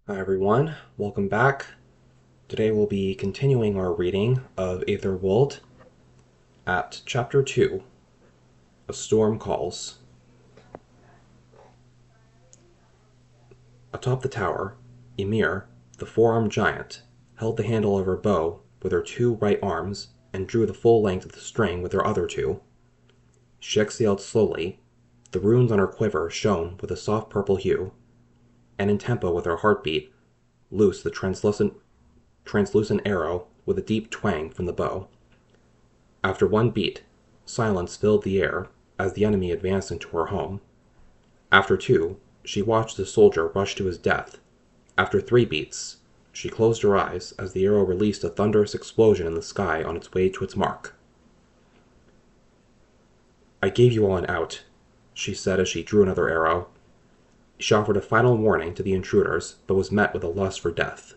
Hi everyone, welcome back. Today we'll be continuing our reading of Aether Wuld at Chapter 2, A Storm Calls. Atop the tower, Ymir, the four-armed giant, held the handle of her bow with her two right arms and drew the full length of the string with her other two. She exhaled slowly. The runes on her quiver shone with a soft purple hue, and in tempo with her heartbeat, loosed the translucent arrow with a deep twang from the bow. After one beat, silence filled the air as the enemy advanced into her home. After two, she watched the soldier rush to his death. After three beats, she closed her eyes as the arrow released a thunderous explosion in the sky on its way to its mark. "I gave you all an out," she said as she drew another arrow. She offered a final warning to the intruders, but was met with a lust for death.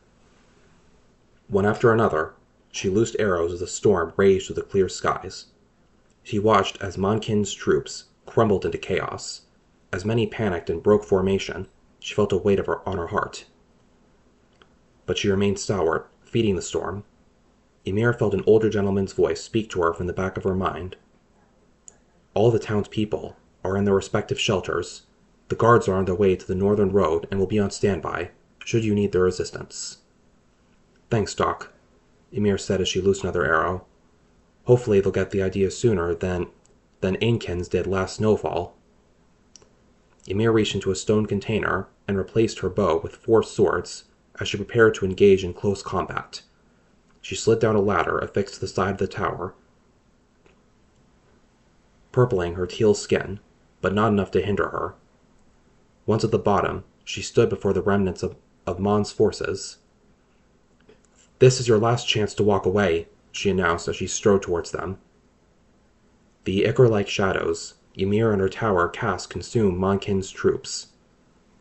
One after another, she loosed arrows as the storm raged through the clear skies. She watched as Monkin's troops crumbled into chaos. As many panicked and broke formation, she felt a weight on her heart. But she remained stalwart, feeding the storm. Ymir felt an older gentleman's voice speak to her from the back of her mind. "All the townspeople are in their respective shelters. The guards are on their way to the northern road and will be on standby, should you need their assistance." "Thanks, Doc," Ymir said as she loosed another arrow. "Hopefully they'll get the idea sooner than Ainkens did last snowfall." Ymir reached into a stone container and replaced her bow with 4 swords as she prepared to engage in close combat. She slid down a ladder affixed to the side of the tower, purpling her teal skin, but not enough to hinder her. Once at the bottom, she stood before the remnants of Mon's forces. "This is your last chance to walk away," she announced as she strode towards them. The ichor-like shadows Ymir and her tower cast consumed Monkin's troops.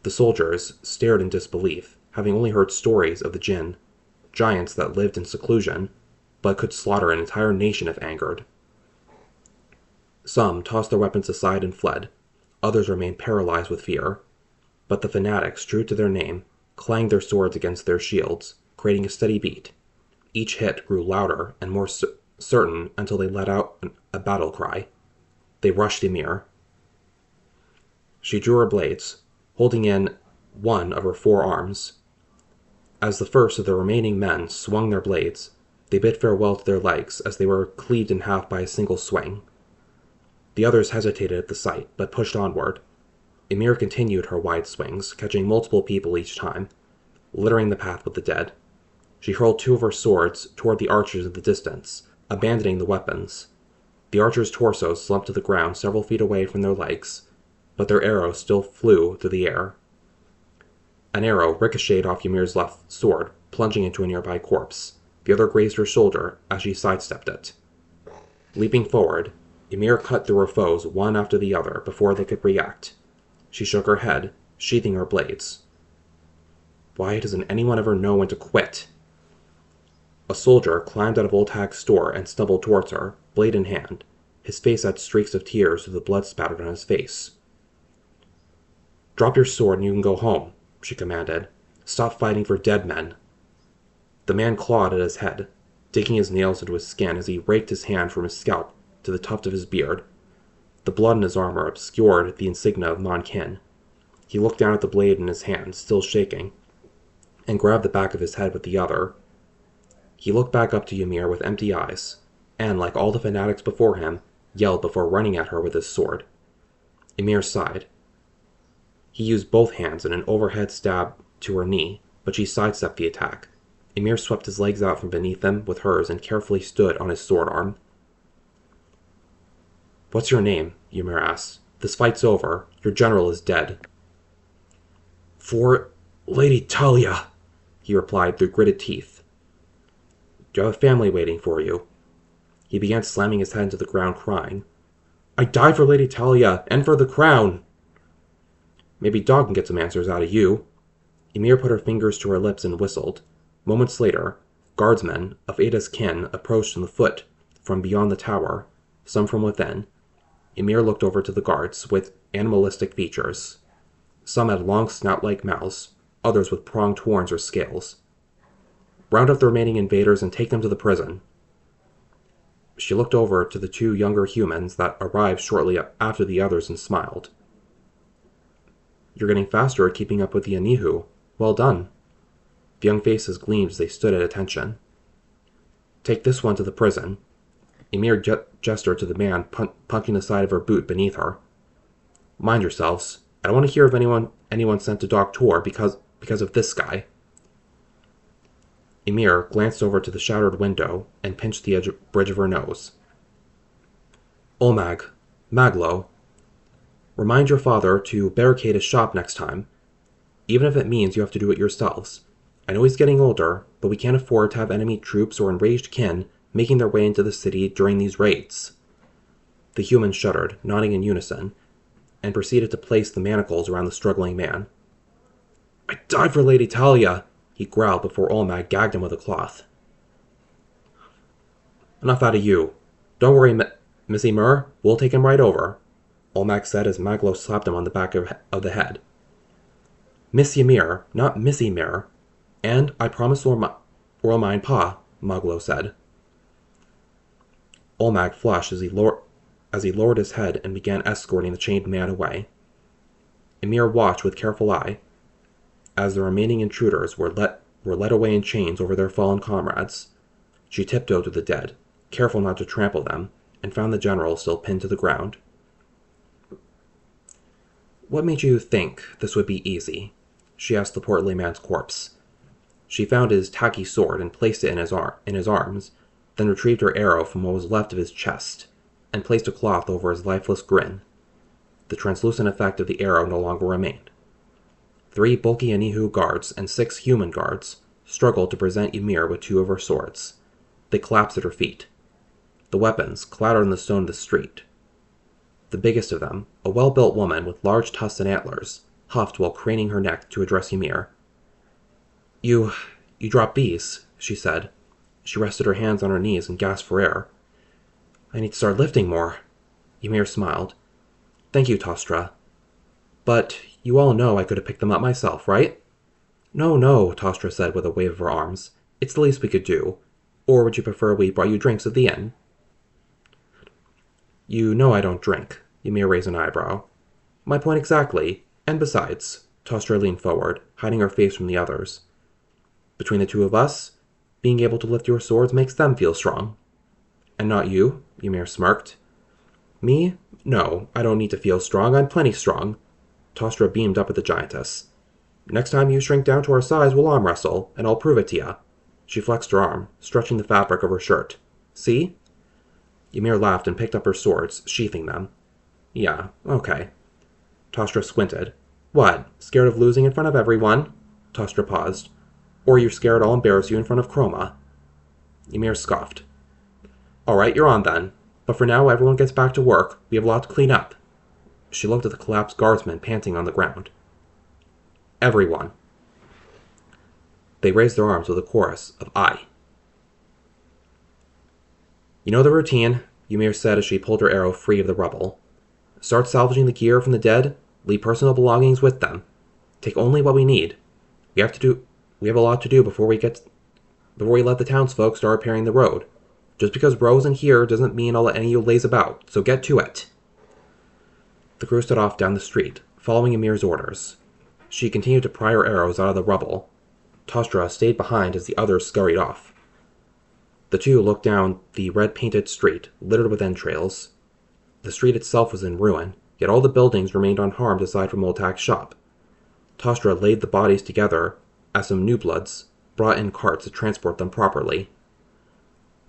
The soldiers stared in disbelief, having only heard stories of the Jinn, giants that lived in seclusion, but could slaughter an entire nation if angered. Some tossed their weapons aside and fled. Others remained paralyzed with fear. But the fanatics, true to their name, clanged their swords against their shields, creating a steady beat. Each hit grew louder and more certain until they let out a battle cry. They rushed Ymir. She drew her blades, holding in one of her 4 arms. As the first of the remaining men swung their blades, they bid farewell to their legs as they were cleaved in half by a single swing. The others hesitated at the sight, but pushed onward. Ymir continued her wide swings, catching multiple people each time, littering the path with the dead. She hurled 2 of her swords toward the archers in the distance, abandoning the weapons. The archers' torsos slumped to the ground several feet away from their legs, but their arrows still flew through the air. An arrow ricocheted off Ymir's left sword, plunging into a nearby corpse. The other grazed her shoulder as she sidestepped it. Leaping forward, Ymir cut through her foes one after the other before they could react. She shook her head, sheathing her blades. "Why doesn't anyone ever know when to quit?" A soldier climbed out of Old Hag's store and stumbled towards her, blade in hand. His face had streaks of tears through the blood spattered on his face. "Drop your sword and you can go home," she commanded. "Stop fighting for dead men." The man clawed at his head, digging his nails into his skin as he raked his hand from his scalp to the tuft of his beard. The blood in his armor obscured the insignia of Monkin. He looked down at the blade in his hand, still shaking, and grabbed the back of his head with the other. He looked back up to Ymir with empty eyes, and, like all the fanatics before him, yelled before running at her with his sword. Ymir sighed. He used both hands in an overhead stab to her knee, but she sidestepped the attack. Ymir swept his legs out from beneath them with hers and carefully stood on his sword arm. "What's your name?" Ymir asked. "This fight's over. Your general is dead." "For Lady Talia," he replied through gritted teeth. "Do you have a family waiting for you?" He began slamming his head into the ground, crying. "I died for Lady Talia, and for the crown!" "Maybe Dog can get some answers out of you." Ymir put her fingers to her lips and whistled. Moments later, guardsmen of Ada's kin approached on the foot from beyond the tower, some from within. Ymir looked over to the guards with animalistic features. Some had long snout-like mouths, others with pronged horns or scales. Round up the remaining invaders and take them to the prison. She looked over to the two younger humans that arrived shortly after the others and smiled. You're getting faster at keeping up with the Anihu. Well done. The young faces gleamed as they stood at attention. Take this one to the prison. Ymir gestured to the man punching the side of her boot beneath her. Mind yourselves. I don't want to hear of anyone sent to Doctor because of this guy. Ymir glanced over to the shattered window and pinched the bridge of her nose. Olmag, Maglo, remind your father to barricade his shop next time, even if it means you have to do it yourselves. I know he's getting older, but we can't afford to have enemy troops or enraged kin making their way into the city during these raids. The humans shuddered, nodding in unison, and proceeded to place the manacles around the struggling man. I died for Lady Talia, he growled before Olmag gagged him with a cloth. Enough out of you. Don't worry, Miss Ymir, we'll take him right over, Olmag said as Maglo slapped him on the back of the head. Miss Ymir, not Miss Ymir. And I promise we'll mind Pa, Maglo said. Olmag flushed as he lowered his head and began escorting the chained man away. Ymir watched with careful eye as the remaining intruders were led away in chains over their fallen comrades. She tiptoed to the dead, careful not to trample them, and found the general still pinned to the ground. What made you think this would be easy? She asked the portly man's corpse. She found his tacky sword and placed it in his arms, then retrieved her arrow from what was left of his chest, and placed a cloth over his lifeless grin. The translucent effect of the arrow no longer remained. 3 bulky Anihu guards and 6 human guards struggled to present Ymir with 2 of her swords. They collapsed at her feet. The weapons clattered on the stone of the street. The biggest of them, a well-built woman with large tusks and antlers, huffed while craning her neck to address Ymir. You dropped bees, she said. She rested her hands on her knees and gasped for air. I need to start lifting more. Ymir smiled. Thank you, Tostra. But you all know I could have picked them up myself, right? No, Tostra said with a wave of her arms. It's the least we could do. Or would you prefer we brought you drinks at the inn? You know I don't drink. Ymir raised an eyebrow. My point exactly. And besides, Tostra leaned forward, hiding her face from the others. Between the two of us, being able to lift your swords makes them feel strong. And not you? Ymir smirked. Me? No, I don't need to feel strong. I'm plenty strong. Tostra beamed up at the giantess. Next time you shrink down to our size, we'll arm wrestle, and I'll prove it to ya. She flexed her arm, stretching the fabric of her shirt. See? Ymir laughed and picked up her swords, sheathing them. Yeah, okay. Tostra squinted. What, scared of losing in front of everyone? Tostra paused. Or you're scared I'll embarrass you in front of Chroma? Ymir scoffed. All right, you're on then. But for now, everyone gets back to work. We have a lot to clean up. She looked at the collapsed guardsmen panting on the ground. Everyone. They raised their arms with a chorus of aye. You know the routine, Ymir said as she pulled her arrow free of the rubble. Start salvaging the gear from the dead, leave personal belongings with them. Take only what we need. We have a lot to do before we let the townsfolk start repairing the road. Just because Ro isn't here doesn't mean I'll let any of you laze about, so get to it. The crew stood off down the street, following Ymir's orders. She continued to pry her arrows out of the rubble. Tostra stayed behind as the others scurried off. The two looked down the red-painted street, littered with entrails. The street itself was in ruin, yet all the buildings remained unharmed aside from Oltak's shop. Tostra laid the bodies together as some new bloods brought in carts to transport them properly.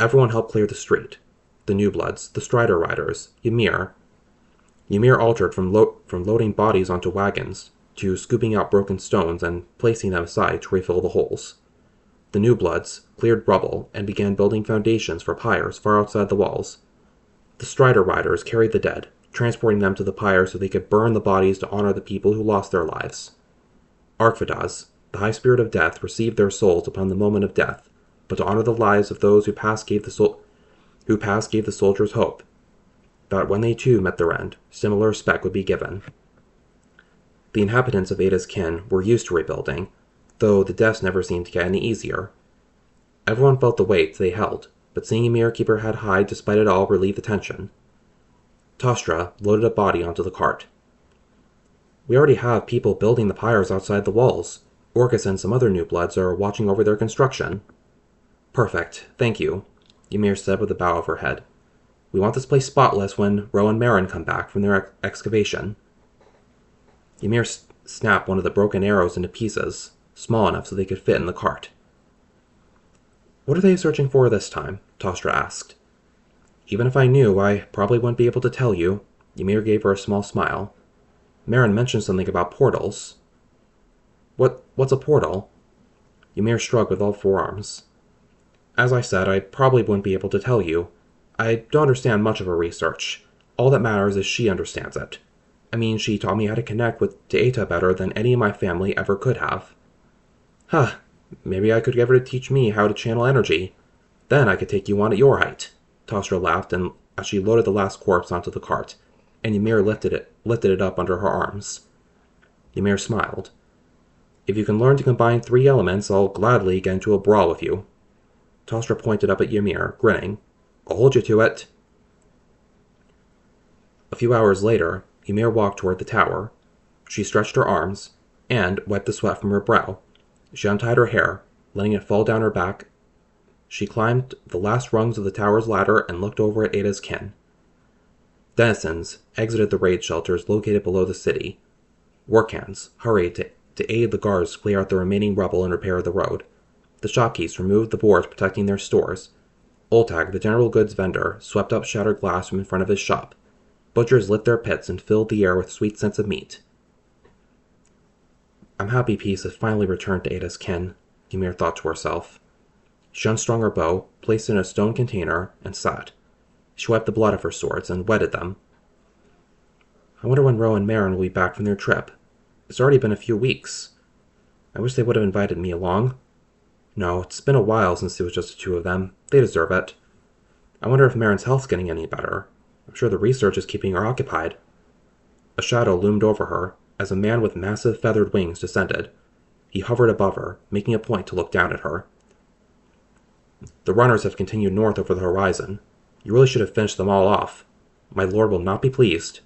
Everyone helped clear the street. The new bloods, the Strider Riders, Ymir. Ymir altered from loading bodies onto wagons to scooping out broken stones and placing them aside to refill the holes. The new bloods cleared rubble and began building foundations for pyres far outside the walls. The Strider Riders carried the dead, transporting them to the pyre so they could burn the bodies to honor the people who lost their lives. Arkvadas, the high spirit of death, received their souls upon the moment of death, but to honor the lives of those who passed gave the soldiers hope that when they too met their end, similar respect would be given. The inhabitants of Ada's kin were used to rebuilding, though the deaths never seemed to get any easier. Everyone felt the weight they held, but seeing Ymir keep her head high despite it all relieved the tension. Tostra loaded a body onto the cart. We already have people building the pyres outside the walls. Orcus and some other new bloods are watching over their construction. Perfect, thank you, Ymir said with a bow of her head. We want this place spotless when Ro and Marin come back from their excavation. Ymir snapped one of the broken arrows into pieces, small enough so they could fit in the cart. What are they searching for this time? Tostra asked. Even if I knew, I probably wouldn't be able to tell you. Ymir gave her a small smile. Marin mentioned something about portals. What's a portal? Ymir shrugged with all four arms. As I said, I probably wouldn't be able to tell you. I don't understand much of her research. All that matters is she understands it. I mean, she taught me how to connect with Aether better than any of my family ever could have. Huh, maybe I could get her to teach me how to channel energy. Then I could take you on at your height. Tostra laughed as she loaded the last corpse onto the cart, and Ymir lifted it up under her arms. Ymir smiled. If you can learn to combine 3 elements, I'll gladly get into a brawl with you. Tostra pointed up at Ymir, grinning. I'll hold you to it. A few hours later, Ymir walked toward the tower. She stretched her arms, and wiped the sweat from her brow. She untied her hair, letting it fall down her back. She climbed the last rungs of the tower's ladder and looked over at Ada's kin. Denizens exited the raid shelters located below the city. Workhands hurried to aid the guards clear out the remaining rubble and repair the road. The shopkeepers removed the boards protecting their stores. Oltag, the general goods vendor, swept up shattered glass from in front of his shop. Butchers lit their pits and filled the air with sweet scents of meat. I'm happy peace has finally returned to Ada's kin, Ymir thought to herself. She unstrung her bow, placed it in a stone container, and sat. She wiped the blood of her swords and wetted them. I wonder when Ro and Marin will be back from their trip. It's already been a few weeks. I wish they would have invited me along. No, it's been a while since it was just the 2 of them. They deserve it. I wonder if Marin's health's getting any better. I'm sure the research is keeping her occupied. A shadow loomed over her as a man with massive feathered wings descended. He hovered above her, making a point to look down at her. The runners have continued north over the horizon. You really should have finished them all off. My lord will not be pleased.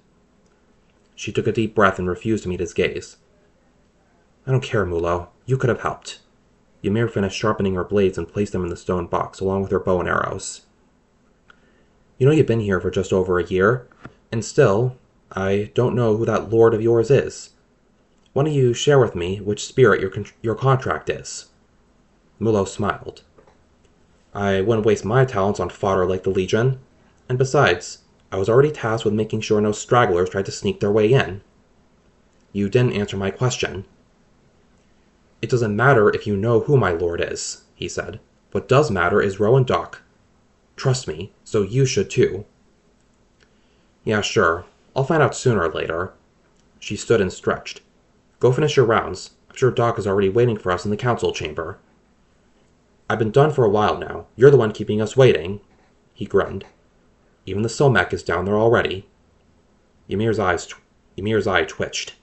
She took a deep breath and refused to meet his gaze. I don't care, Mulo. You could have helped. Ymir finished sharpening her blades and placed them in the stone box, along with her bow and arrows. You know you've been here for just over a year, and still, I don't know who that lord of yours is. Why don't you share with me which spirit your contract is? Mulo smiled. I wouldn't waste my talents on fodder like the Legion. And besides, I was already tasked with making sure no stragglers tried to sneak their way in. You didn't answer my question. It doesn't matter if you know who my lord is, he said. What does matter is Ro and Doc. Trust me, so you should too. Yeah, sure. I'll find out sooner or later. She stood and stretched. Go finish your rounds. I'm sure Doc is already waiting for us in the council chamber. I've been done for a while now. You're the one keeping us waiting. He grinned. Even the Somek is down there already. Ymir's eye twitched.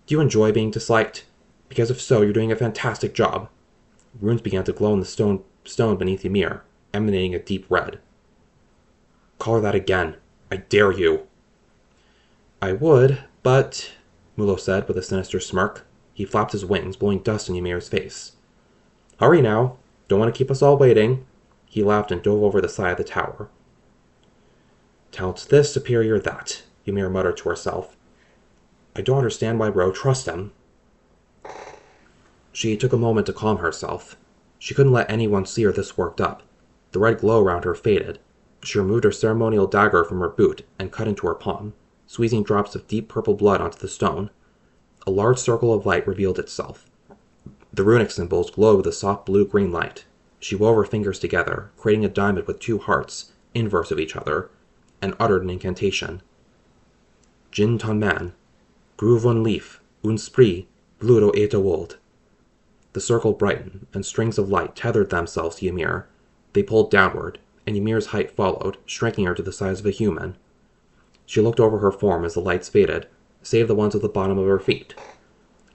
Do you enjoy being disliked? Because if so, you're doing a fantastic job. Runes began to glow in the stone beneath Ymir, emanating a deep red. Call her that again. I dare you. I would, but... Mulo said with a sinister smirk. He flapped his wings, blowing dust in Ymir's face. Hurry now. Don't want to keep us all waiting. He laughed and dove over the side of the tower. Talents this, superior that, Ymir muttered to herself. I don't understand why Ro trusts him. She took a moment to calm herself. She couldn't let anyone see her this worked up. The red glow around her faded. She removed her ceremonial dagger from her boot and cut into her palm, squeezing drops of deep purple blood onto the stone. A large circle of light revealed itself. The runic symbols glowed with a soft blue-green light. She wove her fingers together, creating a diamond with 2 hearts, inverse of each other, and uttered an incantation. Jin ton man, groove on leaf, un spree, bluro Aether Wuld. The circle brightened, and strings of light tethered themselves to Ymir. They pulled downward, and Ymir's height followed, shrinking her to the size of a human. She looked over her form as the lights faded, save the ones at the bottom of her feet.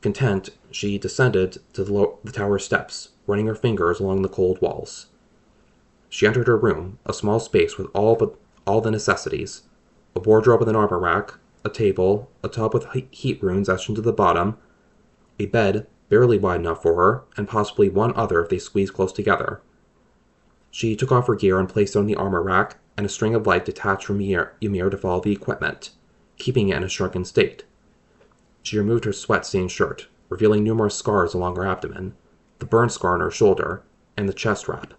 Content, she descended to the tower steps, running her fingers along the cold walls. She entered her room, a small space with all the necessities: a wardrobe with an armor rack, a table, a tub with heat runes etched into the bottom, a bed barely wide enough for her, and possibly one other if they squeezed close together. She took off her gear and placed it on the armor rack, and a string of light detached from Ymir to follow the equipment, keeping it in a shrunken state. She removed her sweat-stained shirt, revealing numerous scars along her abdomen, the burn scar on her shoulder, and the chest wrap.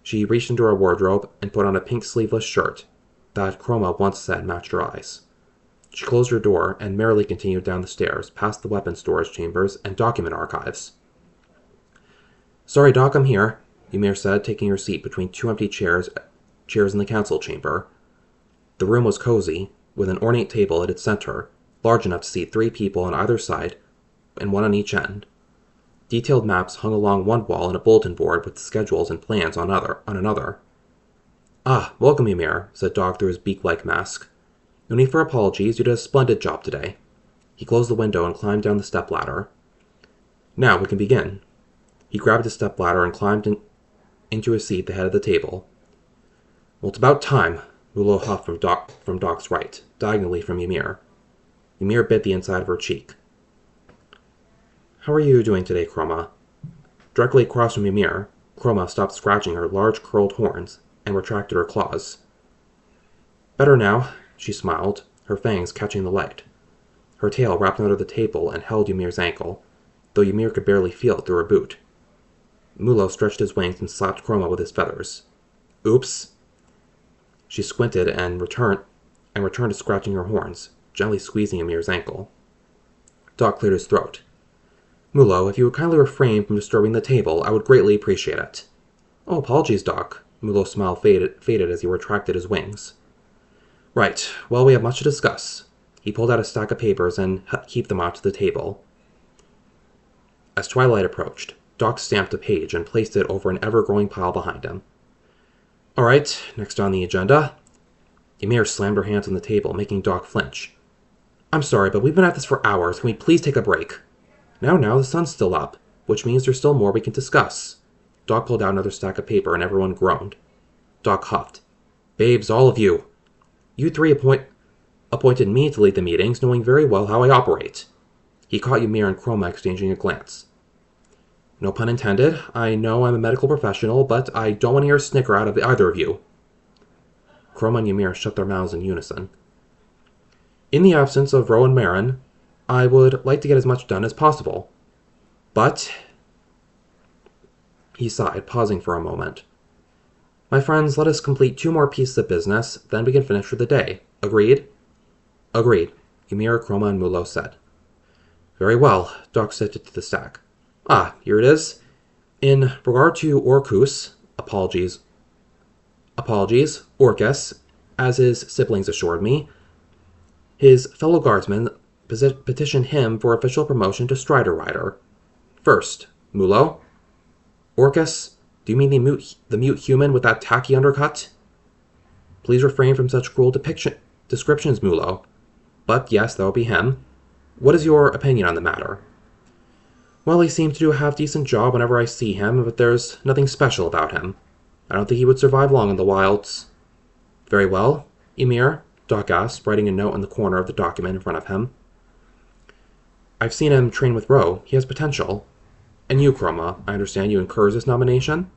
She reached into her wardrobe and put on a pink sleeveless shirt that Chroma once said matched her eyes. She closed her door and merrily continued down the stairs, past the weapons storage chambers and document archives. "Sorry, Doc, I'm here," Ymir said, taking her seat between two empty chairs in the council chamber. The room was cozy, with an ornate table at its center, large enough to seat 3 people on either side and 1 on each end. Detailed maps hung along one wall and a bulletin board with schedules and plans on another. "Ah, welcome, Ymir," said Dog through his beak-like mask. "No need for apologies, you did a splendid job today." He closed the window and climbed down the stepladder. "Now we can begin." He grabbed a stepladder and climbed into a seat at the head of the table. "Well, it's about time," Mulo huffed from Doc's right, diagonally from Ymir. Ymir bit the inside of her cheek. "How are you doing today, Chroma?" Directly across from Ymir, Chroma stopped scratching her large curled horns and retracted her claws. "Better now," she smiled, her fangs catching the light. Her tail wrapped under the table and held Ymir's ankle, though Ymir could barely feel it through her boot. Mulo stretched his wings and slapped Chroma with his feathers. "Oops." She squinted and returned to scratching her horns, gently squeezing Ymir's ankle. Doc cleared his throat. "Mulo, if you would kindly refrain from disturbing the table, I would greatly appreciate it." "Oh, apologies, Doc." Mulo's smile faded as he retracted his wings. "Right. Well, we have much to discuss." He pulled out a stack of papers and heaped them onto the table. As twilight approached, Doc stamped a page and placed it over an ever-growing pile behind him. "All right, next on the agenda." Ymir slammed her hands on the table, making Doc flinch. "I'm sorry, but we've been at this for hours. Can we please take a break?" Now, the sun's still up, which means there's still more we can discuss." Doc pulled out another stack of paper and everyone groaned. Doc huffed. "Babes, all of you. You 3 appointed me to lead the meetings, knowing very well how I operate." He caught Ymir and Chroma exchanging a glance. "No pun intended. I know I'm a medical professional, but I don't want to hear a snicker out of either of you." Chroma and Ymir shut their mouths in unison. "In the absence of Ro and Marin, I would like to get as much done as possible. But," he sighed, pausing for a moment. "My friends, let us complete 2 more pieces of business, then we can finish for the day. Agreed?" "Agreed," Ymir, Chroma, and Mulo said. "Very well," Doc sifted to the stack. "Ah, here it is. In regard to Orcus, apologies, Orcus, as his siblings assured me, his fellow guardsmen petitioned him for official promotion to Strider Rider. First, Mulo. Orcus, do you mean the mute human with that tacky undercut?" "Please refrain from such cruel descriptions, Mulo. But yes, that would be him. What is your opinion on the matter?" "Well, he seems to do a half-decent job whenever I see him, but there's nothing special about him. I don't think he would survive long in the wilds." "Very well. Ymir," Doc asked, writing a note in the corner of the document in front of him. "I've seen him train with Ro. He has potential. And you, Chroma, I understand you encourage this nomination?"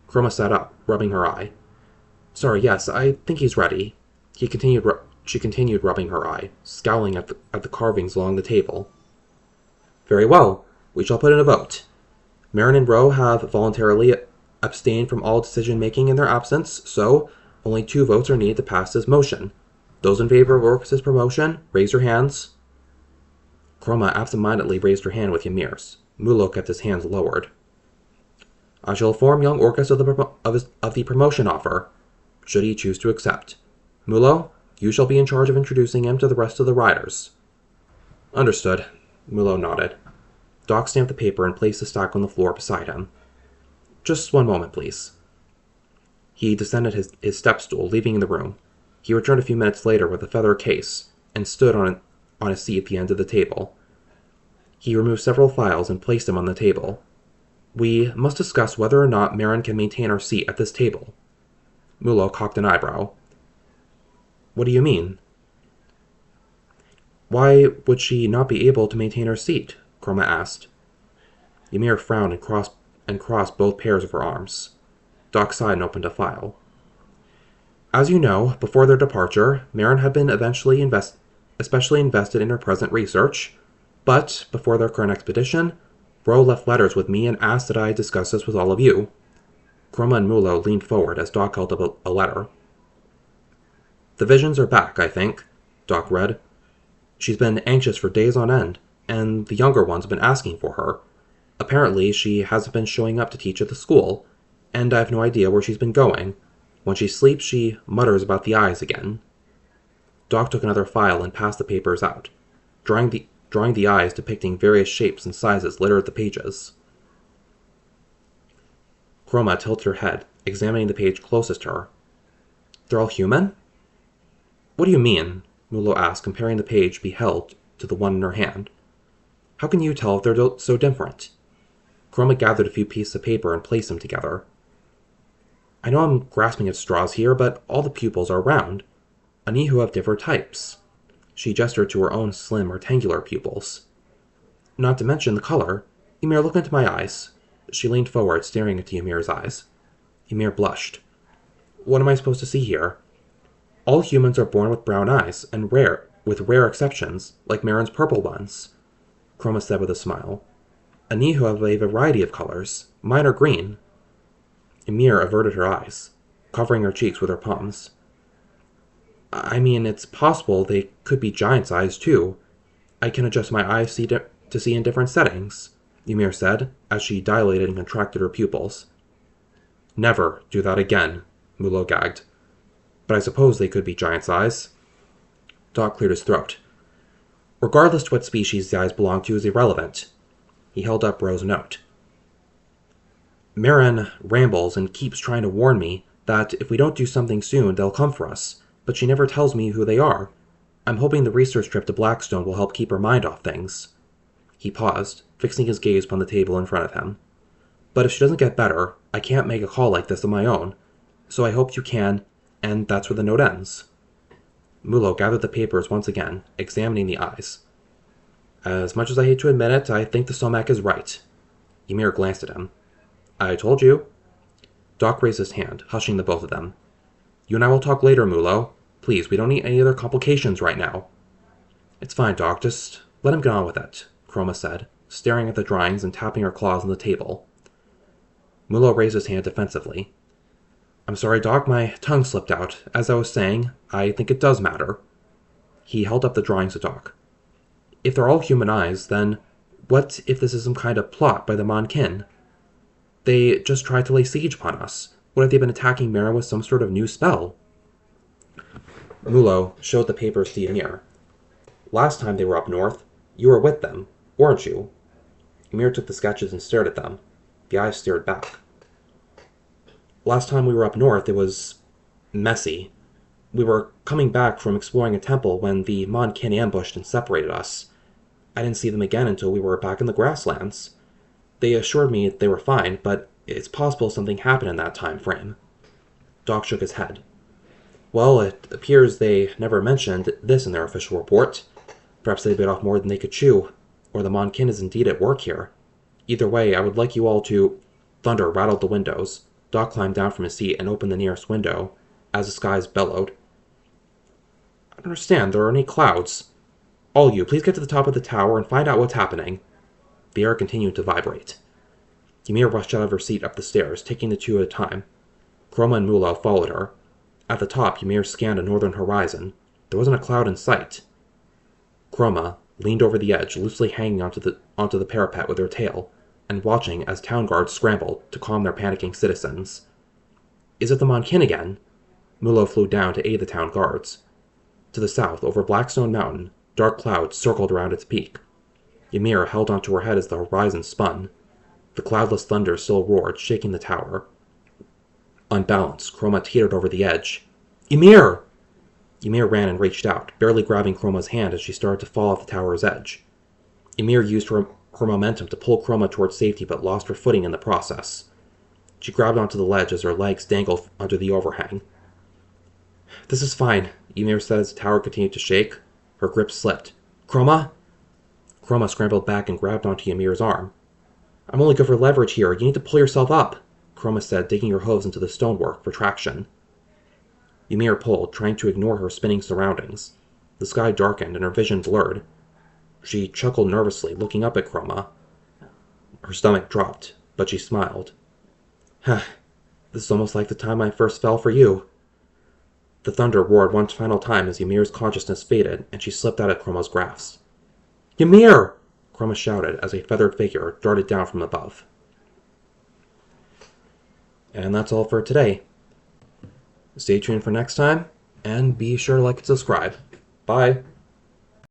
Chroma sat up, rubbing her eye. "Sorry, yes, I think he's ready." She continued rubbing her eye, scowling at the carvings along the table. "Very well. We shall put in a vote. Marin and Ro have voluntarily abstained from all decision-making in their absence, so only 2 votes are needed to pass this motion. Those in favor of Orcus' promotion, raise your hands." Chroma absent-mindedly raised her hand with Ymir's. Mulo kept his hands lowered. "I shall inform young Orcus of the promotion offer, should he choose to accept. Mulo, you shall be in charge of introducing him to the rest of the riders." "Understood." Mulo nodded. Doc stamped the paper and placed the stack on the floor beside him. "Just one moment, please." He descended his step stool, leaving the room. He returned a few minutes later with a feather case and stood on a seat at the end of the table. He removed several files and placed them on the table. "We must discuss whether or not Marin can maintain her seat at this table." Mulo cocked an eyebrow. "What do you mean?" "Why would she not be able to maintain her seat?" Chroma asked. Ymir frowned and crossed both pairs of her arms. Doc sighed and opened a file. "As you know, before their departure, Marin had been especially invested in her present research, but before their current expedition, Ro left letters with me and asked that I discuss this with all of you." Chroma and Mulo leaned forward as Doc held up a letter. "The visions are back, I think," Doc read. "She's been anxious for days on end, and the younger ones have been asking for her. Apparently, she hasn't been showing up to teach at the school, and I have no idea where she's been going. When she sleeps, she mutters about the eyes again." Doc took another file and passed the papers out. Drawing the eyes depicting various shapes and sizes littered the pages. Chroma tilted her head, examining the page closest to her. "They're all human?" "What do you mean?" Mulo asked, comparing the page beheld to the one in her hand. "How can you tell if they're so different?" Chroma gathered a few pieces of paper and placed them together. "I know I'm grasping at straws here, but all the pupils are round. Anihu have different types." She gestured to her own slim, rectangular pupils. "Not to mention the color. Ymir, look into my eyes." She leaned forward, staring into Ymir's eyes. Ymir blushed. "What am I supposed to see here?" "All humans are born with brown eyes, and with rare exceptions, like Marin's purple ones," Chroma said with a smile. "Anihu have a variety of colors. Mine are green." Ymir averted her eyes, covering her cheeks with her palms. "I mean, it's possible they could be giant's eyes, too. I can adjust my eyes to see in different settings," Ymir said, as she dilated and contracted her pupils. "Never do that again," Mulo gagged. "But I suppose they could be giant's eyes." Doc cleared his throat. "Regardless to what species the eyes belong to is irrelevant." He held up Ro's note. "Marin rambles and keeps trying to warn me that if we don't do something soon, they'll come for us, but she never tells me who they are. I'm hoping the research trip to Blackstone will help keep her mind off things." He paused, fixing his gaze upon the table in front of him. "But if she doesn't get better, I can't make a call like this on my own, so I hope you can," and that's where the note ends. Mulo gathered the papers once again, examining the eyes. "As much as I hate to admit it, I think the Somak is right." Ymir glanced at him. "I told you." Doc raised his hand, hushing the both of them. "You and I will talk later, Mulo. Please, we don't need any other complications right now." "It's fine, Doc. Just let him get on with it," Chroma said, staring at the drawings and tapping her claws on the table. Mulo raised his hand defensively. "I'm sorry, Doc, my tongue slipped out. As I was saying, I think it does matter." He held up the drawings to Doc. "If they're all human eyes, then what if this is some kind of plot by the Monkin? They just tried to lay siege upon us. What if they've been attacking Marin with some sort of new spell?" Mulo showed the papers to Ymir. "Last time they were up north, you were with them, weren't you?" Ymir took the sketches and stared at them. The eyes stared back. "Last time we were up north, it was messy. We were coming back from exploring a temple when the Monkin ambushed and separated us. I didn't see them again until we were back in the grasslands. They assured me they were fine, but it's possible something happened in that time frame." Doc shook his head. "Well, it appears they never mentioned this in their official report. Perhaps they bit off more than they could chew, or the Monkin is indeed at work here. Either way, I would like you all to—" Thunder rattled the windows. Doc climbed down from his seat and opened the nearest window, as the skies bellowed. "I don't understand. There are any clouds. All you, please get to the top of the tower and find out what's happening." The air continued to vibrate. Ymir rushed out of her seat up the stairs, taking the two at a time. Chroma and Mulo followed her. At the top, Ymir scanned the northern horizon. There wasn't a cloud in sight. Chroma leaned over the edge, loosely hanging onto the parapet with her tail, and watching as town guards scrambled to calm their panicking citizens. "Is it the Monkin again?" Mulo flew down to aid the town guards. To the south, over Blackstone Mountain, dark clouds circled around its peak. Ymir held onto her head as the horizon spun. The cloudless thunder still roared, shaking the tower. Unbalanced, Chroma teetered over the edge. "Ymir!" Ymir ran and reached out, barely grabbing Chroma's hand as she started to fall off the tower's edge. Ymir used her momentum to pull Chroma towards safety but lost her footing in the process. She grabbed onto the ledge as her legs dangled under the overhang. "This is fine," Ymir said as the tower continued to shake. Her grip slipped. "Chroma?" Chroma scrambled back and grabbed onto Ymir's arm. "I'm only good for leverage here. You need to pull yourself up," Chroma said, digging her hooves into the stonework for traction. Ymir pulled, trying to ignore her spinning surroundings. The sky darkened and her vision blurred. She chuckled nervously, looking up at Chroma. Her stomach dropped, but she smiled. "Huh, this is almost like the time I first fell for you." The thunder roared one final time as Ymir's consciousness faded, and she slipped out of Chroma's grasp. "Ymir!" Chroma shouted as a feathered figure darted down from above. And that's all for today. Stay tuned for next time, and be sure to like and subscribe. Bye!